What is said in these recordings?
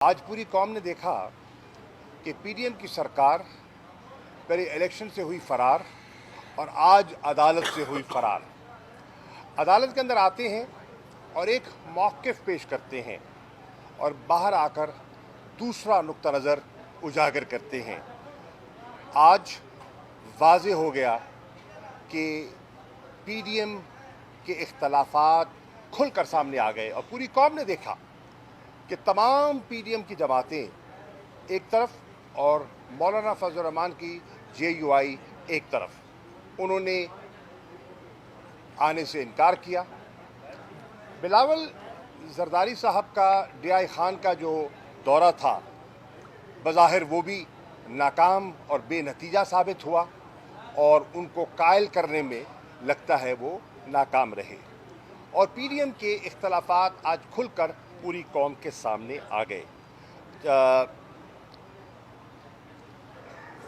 आज पूरी कौम ने देखा कि पीडीएम की सरकार पहले इलेक्शन से हुई फरार और आज अदालत से हुई फरार। अदालत के अंदर आते हैं और एक मौक़िफ़ पेश करते हैं और बाहर आकर दूसरा नुक्ता नज़र उजागर करते हैं। आज वाज़े हो गया कि पीडीएम के इख्तलाफात खुलकर सामने आ गए और पूरी कौम ने देखा कि तमाम पीडीएम की जमातें एक तरफ और मौलाना फजल रहमान की जेयूआई एक तरफ, उन्होंने आने से इनकार किया। बिलावल जरदारी साहब का डीआई खान का जो दौरा था, बज़ाहिर वो भी नाकाम और बेनतीजा साबित हुआ और उनको कायल करने में लगता है वो नाकाम रहे और पीडीएम के इख्तलाफात आज खुलकर पूरी कौम के सामने आ गए।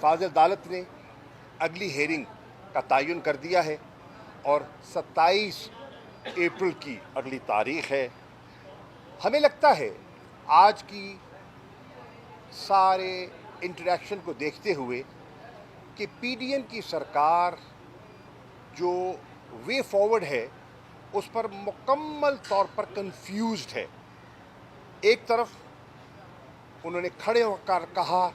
फाजिल अदालत ने अगली हेयरिंग का तयन कर दिया है और 27 अप्रैल की अगली तारीख है। हमें लगता है आज की सारे इंटरेक्शन को देखते हुए कि पीडीएम की सरकार जो वे फॉरवर्ड है उस पर मुकम्मल तौर पर कंफ्यूज्ड है। एक तरफ उन्होंने खड़े होकर कहा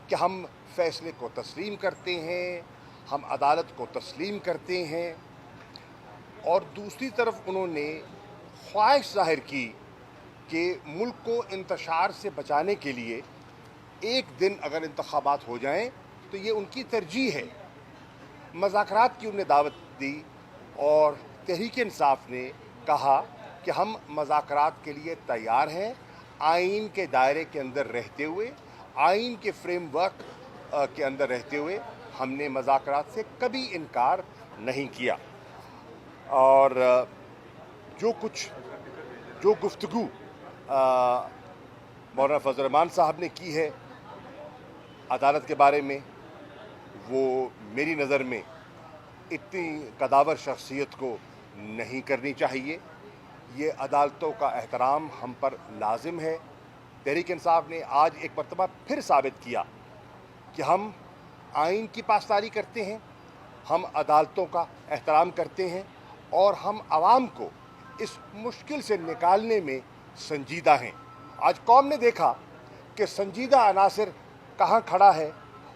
कि हम फैसले को तस्लीम करते हैं, हम अदालत को तस्लीम करते हैं, और दूसरी तरफ उन्होंने ख्वाहिश जाहिर की कि मुल्क को इंतशार से बचाने के लिए एक दिन अगर इंतखाबात हो जाएं तो ये उनकी तरजीह है। मज़ाकरात की उन्हें दावत दी और तहरीक इंसाफ ने कहा कि हम मज़ाकरात के लिए तैयार हैं, आइन के दायरे के अंदर रहते हुए, आइन के फ्रेमवर्क के अंदर रहते हुए हमने मज़ाकरात से कभी इनकार नहीं किया। और जो गुफ्तगू मौलाना फजल रहमान साहब ने की है अदालत के बारे में, वो मेरी नज़र में इतनी कदावर शख्सियत को नहीं करनी चाहिए। ये अदालतों का एहतराम हम पर लाजिम है। तहरीक इंसाफ ने आज एक मरतबा फिर साबित किया कि हम आइन की पासदारी करते हैं, हम अदालतों का एहतराम करते हैं और हम आवाम को इस मुश्किल से निकालने में संजीदा हैं। आज कौम ने देखा कि संजीदा अनासर कहाँ खड़ा है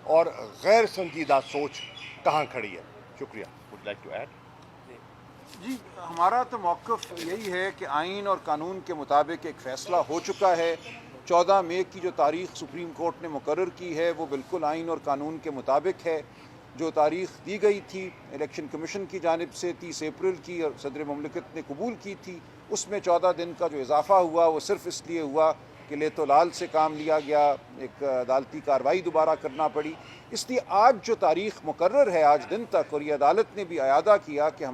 और गैर संजीदा सोच कहाँ खड़ी है। शुक्रिया। Would like to add? जी, हमारा तो मौक़िफ़ यही है कि आइन और कानून के मुताबिक एक फ़ैसला हो चुका है। 14 मई की जो तारीख़ सुप्रीम कोर्ट ने मुकर्रर की है वो बिल्कुल आइन और कानून के मुताबिक है। जो तारीख़ दी गई थी इलेक्शन कमीशन की जानिब से 30 अप्रैल की और सदर मुमलिकत ने कबूल की थी, उसमें 14 दिन का जो इजाफ़ा हुआ वो सिर्फ़ इसलिए हुआ कि ले तो लाल से काम लिया गया, एक अदालती कार्रवाई दोबारा करना पड़ी। इसलिए आज जो तारीख़ मुकर्रर है आज दिन तक, और ये अदालत ने भी अयादा किया कि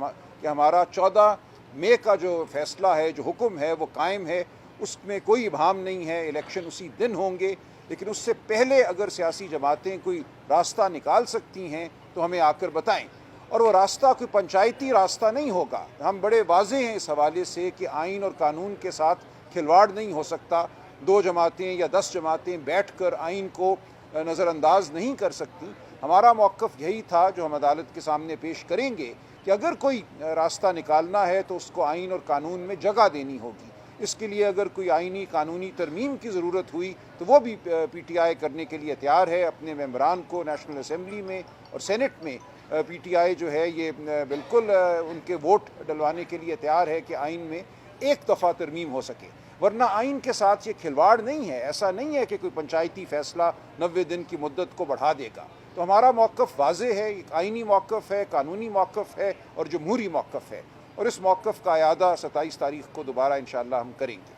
हमारा 14 मई का जो फ़ैसला है, जो हुक्म है वो कायम है, उसमें कोई इबाहम नहीं है। इलेक्शन उसी दिन होंगे, लेकिन उससे पहले अगर सियासी जमातें कोई रास्ता निकाल सकती हैं तो हमें आकर बताएं। और वो रास्ता कोई पंचायती रास्ता नहीं होगा। हम बड़े वाज़ेह हैं इस हवाले से कि आइन और कानून के साथ खिलवाड़ नहीं हो सकता। 2 जमातें या 10 जमातें बैठ कर आइन को नज़रअंदाज नहीं कर सकती। हमारा मौक़िफ़ यही था जो हम अदालत के सामने पेश करेंगे कि अगर कोई रास्ता निकालना है तो उसको आइन और कानून में जगह देनी होगी। इसके लिए अगर कोई आइनी कानूनी तरमीम की ज़रूरत हुई तो वो भी पीटीआई करने के लिए तैयार है। अपने मेंबरान को नेशनल असम्बली में और सेनेट में पीटीआई जो है ये बिल्कुल उनके वोट डलवाने के लिए तैयार है कि आइन में एक दफ़ा तरमीम हो सके, वरना आइन के साथ ये खिलवाड़ नहीं है। ऐसा नहीं है कि कोई पंचायती फ़ैसला 90 दिन की मुद्दत को बढ़ा देगा। तो हमारा मौक़िफ़ वाज़े है, एक आइनी मौक़िफ़ है, कानूनी मौक़िफ़ है और जमहूरी मौक़िफ़ है, और इस मौक़िफ़ का अयादा 27 तारीख़ को दोबारा इंशाअल्लाह हम करेंगे।